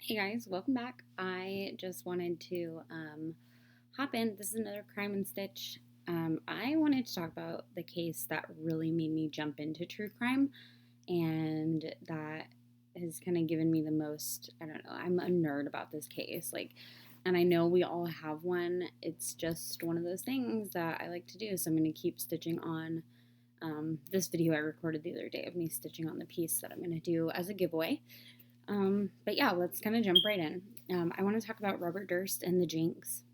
Hey guys, welcome back. I just wanted to hop in. This is another Crime and Stitch. I wanted to talk about the case that really made me jump into true crime and that has kind of given me the most. I don't know, I'm a nerd about this case. And I know we all have one. It's just one of those things that I like to do. So I'm going to keep stitching on this video I recorded the other day of me stitching on the piece that I'm going to do as a giveaway. But yeah, let's kind of jump right in. I want to talk about Robert Durst and the Jinx.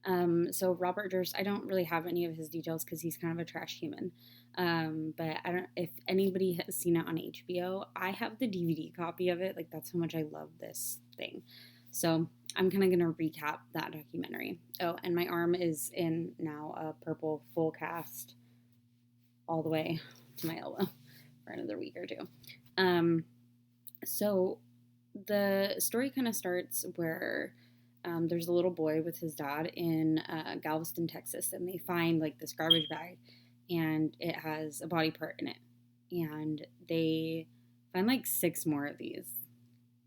So Robert Durst, I don't really have any of his details because he's kind of a trash human. But I don't. If anybody has seen it on HBO, I have the DVD copy of it. Like that's how much I love this thing. So I'm kind of gonna recap that documentary. Oh, and my arm is in now a purple full cast all the way to my elbow for another week or two. So the story kind of starts where there's a little boy with his dad in Galveston, Texas, and they find like this garbage bag and it has a body part in it. And they find like six more of these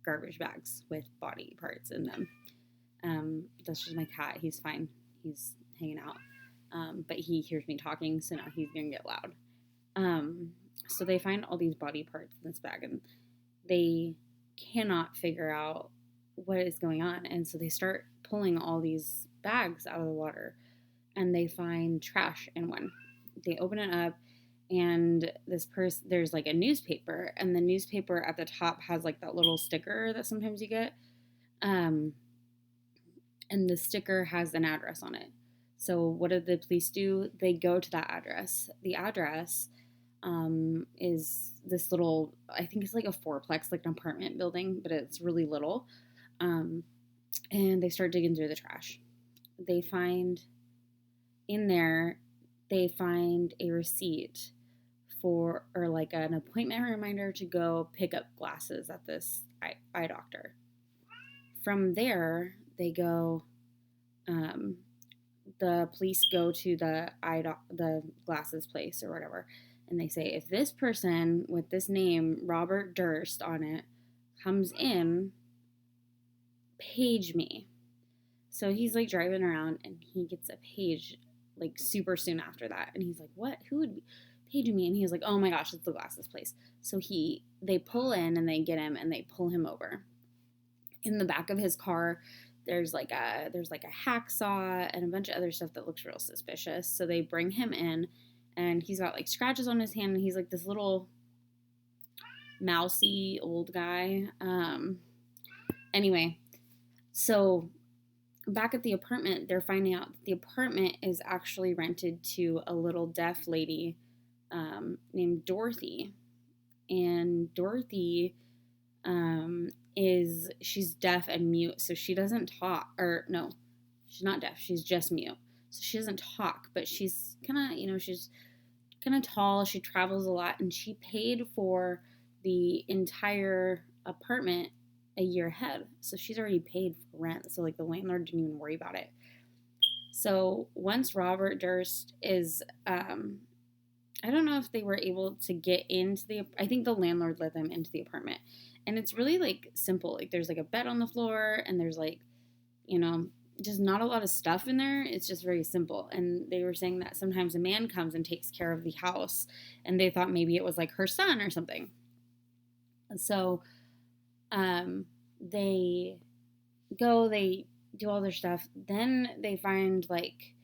garbage bags with body parts in them. That's just my cat. He's fine. He's hanging out. But he hears me talking, so now he's going to get loud. So they find all these body parts in this bag and they cannot figure out what is going on. And so they start pulling all these bags out of the water and they find trash in one. They open it up and there's like a newspaper, and the newspaper at the top has like that little sticker that sometimes you get. And the sticker has an address on it. So what did the police do? They go to that address. The address is this little, I think it's like a fourplex, like an apartment building, but it's really little. And they start digging through the trash. They find in there, they find a receipt or like an appointment reminder to go pick up glasses at this eye doctor. From there, they go, the police go to the glasses place or whatever, and they say, if this person with this name, Robert Durst, on it comes in, page me. So he's like driving around and he gets a page like super soon after that. And he's like, what? Who would page me? And he was like, oh my gosh, it's the glasses place. So they pull in and they get him and they pull him over. In the back of his car, there's like a hacksaw and a bunch of other stuff that looks real suspicious. So they bring him in and he's got like scratches on his hand and he's like this little mousy old guy. Anyway, so back at the apartment, they're finding out that the apartment is actually rented to a little deaf lady named Dorothy. And Dorothy she's deaf and mute, so she doesn't talk. Or no, she's not deaf, she's just mute. So she doesn't talk, but she's she's kind of tall, she travels a lot, and she paid for the entire apartment a year ahead. So she's already paid for rent. So like the landlord didn't even worry about it. So once Robert Durst is I don't know if they were able to get into I think the landlord let them into the apartment. And it's really like simple. Like there's like a bed on the floor and there's like, just not a lot of stuff in there. It's just very simple. And they were saying that sometimes a man comes and takes care of the house and they thought maybe it was like her son or something. And so they do all their stuff. Then they find like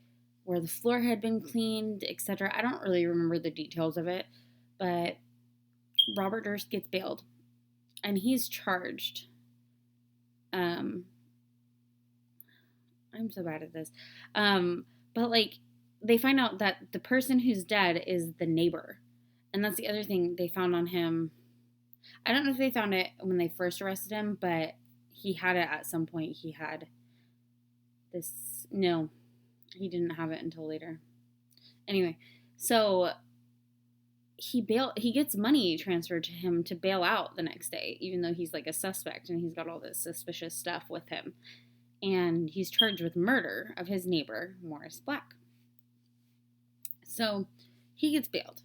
where the floor had been cleaned, etc. I don't really remember the details of it, but Robert Durst gets bailed and he's charged. I'm so bad at this. But like they find out that the person who's dead is the neighbor. And that's the other thing they found on him. I don't know if they found it when they first arrested him, but he had it at some point. He had this. No, he didn't have it until later. Anyway, so he gets money transferred to him to bail out the next day, even though he's like a suspect and he's got all this suspicious stuff with him. And he's charged with murder of his neighbor, Morris Black. So he gets bailed.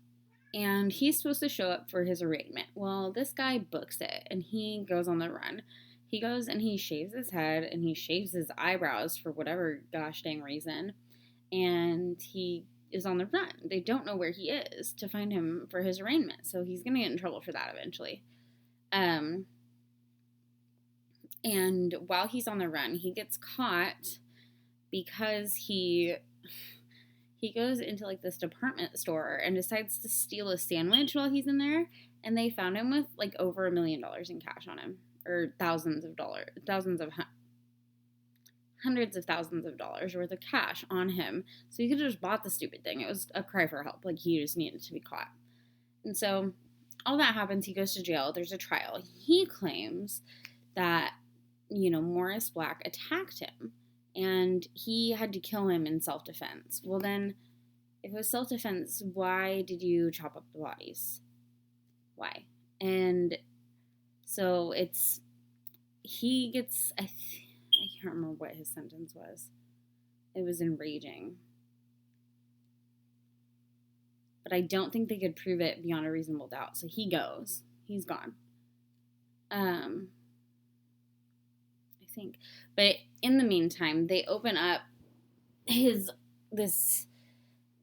And he's supposed to show up for his arraignment. Well, this guy books it, and he goes on the run. He goes and he shaves his head and he shaves his eyebrows for whatever gosh dang reason. And he is on the run. They don't know where he is to find him for his arraignment. So he's going to get in trouble for that eventually. And while he's on the run, he gets caught because he goes into like this department store and decides to steal a sandwich while he's in there, and they found him with like over $1 million in cash on him, or hundreds of thousands of dollars worth of cash on him. So he could have just bought the stupid thing. It was a cry for help. Like, he just needed to be caught. And so all that happens. He goes to jail. There's a trial. He claims that, Morris Black attacked him and he had to kill him in self-defense. Well, then, if it was self-defense, why did you chop up the bodies? Why? And so he gets, I can't remember what his sentence was. It was enraging. But I don't think they could prove it beyond a reasonable doubt. So he goes. He's gone. I think. But in the meantime, they open up this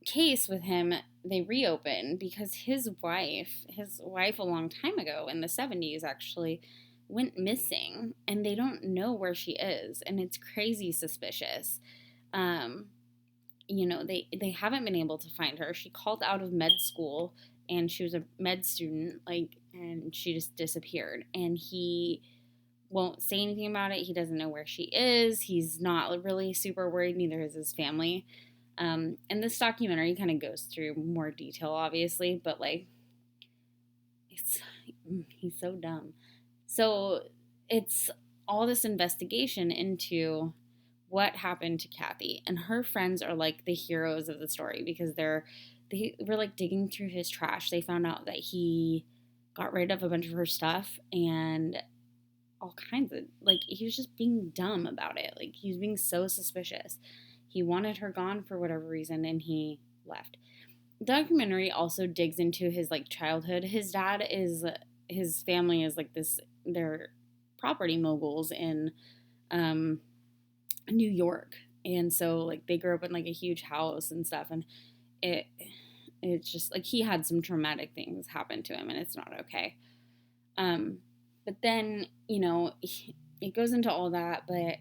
case with him. They reopen because his wife a long time ago in the 70s actually went missing, and they don't know where she is, and it's crazy suspicious. They haven't been able to find her. She called out of med school, and she was a med student, and she just disappeared, and he won't say anything about it. He doesn't know where she is. He's not really super worried. Neither is his family. And this documentary kind of goes through more detail, obviously, but he's so dumb. So it's all this investigation into what happened to Kathy, and her friends are like the heroes of the story because they were like digging through his trash. They found out that he got rid of a bunch of her stuff and all kinds of, he was just being dumb about it. Like, he was being so suspicious. He wanted her gone for whatever reason, and he left. The documentary also digs into his childhood. His family is they're property moguls in New York, and so they grew up in a huge house and stuff, and it's just he had some traumatic things happen to him, and it's not okay. But then, it goes into all that, but the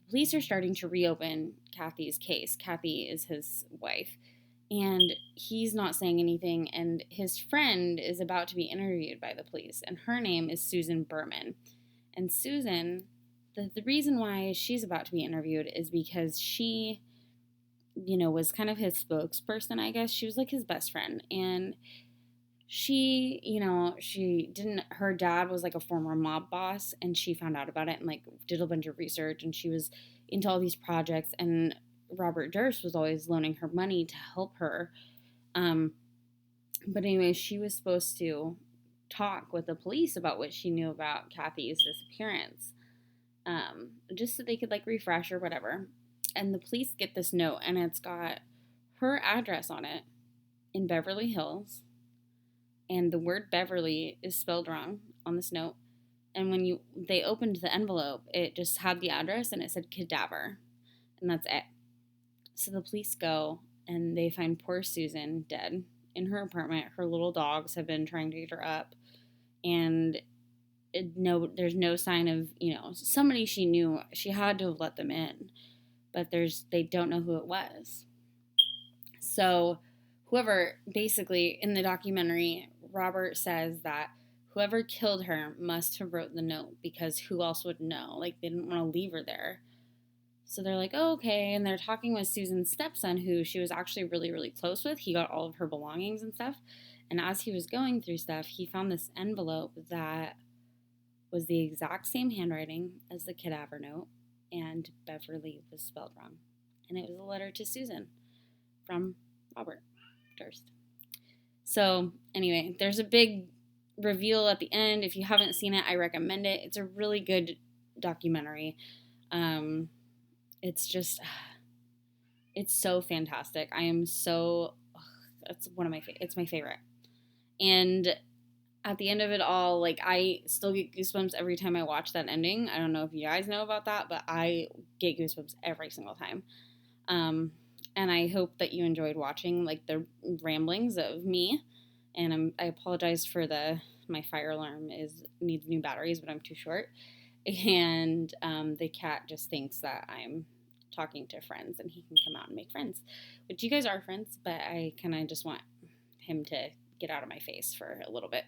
police are starting to reopen Kathy's case. Kathy is his wife, and he's not saying anything, and his friend is about to be interviewed by the police, and her name is Susan Berman. And Susan, the reason why she's about to be interviewed is because she, was kind of his spokesperson, I guess. She was his best friend, and she, her dad was a former mob boss, and she found out about it and did a bunch of research, and she was into all these projects, and Robert Durst was always loaning her money to help her. But anyway, she was supposed to talk with the police about what she knew about Kathy's disappearance, just so they could refresh or whatever. And the police get this note, and it's got her address on it in Beverly Hills, and the word Beverly is spelled wrong on this note. And when they opened the envelope, it just had the address and it said cadaver, and that's it. So the police go and they find poor Susan dead in her apartment. Her little dogs have been trying to get her up, and there's no sign of somebody she knew. She had to have let them in, but they don't know who it was. So whoever, basically in the documentary, Robert says that whoever killed her must have wrote the note, because who else would know? They didn't want to leave her there. So they're like, oh, okay. And they're talking with Susan's stepson, who she was actually really, really close with. He got all of her belongings and stuff. And as he was going through stuff, he found this envelope that was the exact same handwriting as the cadaver note, and Beverly was spelled wrong. And it was a letter to Susan from Robert Durst. So anyway, there's a big reveal at the end. If you haven't seen it, I recommend it. It's a really good documentary. It's so fantastic. It's my favorite. And at the end of it all, like, I still get goosebumps every time I watch that ending. I don't know if you guys know about that, but I get goosebumps every single time. Um, and I hope that you enjoyed watching like the ramblings of me. And I apologize for my fire alarm needs new batteries, but I'm too short. And the cat just thinks that I'm talking to friends, and he can come out and make friends, which you guys are friends, but I kind of just want him to get out of my face for a little bit.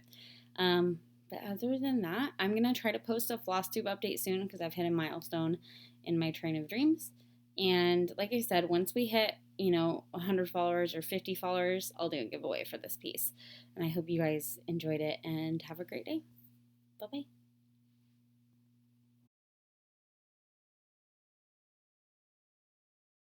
But other than that, I'm going to try to post a FlossTube update soon because I've hit a milestone in my train of dreams. And like I said, once we hit, 100 followers or 50 followers, I'll do a giveaway for this piece. And I hope you guys enjoyed it and have a great day. Bye-bye.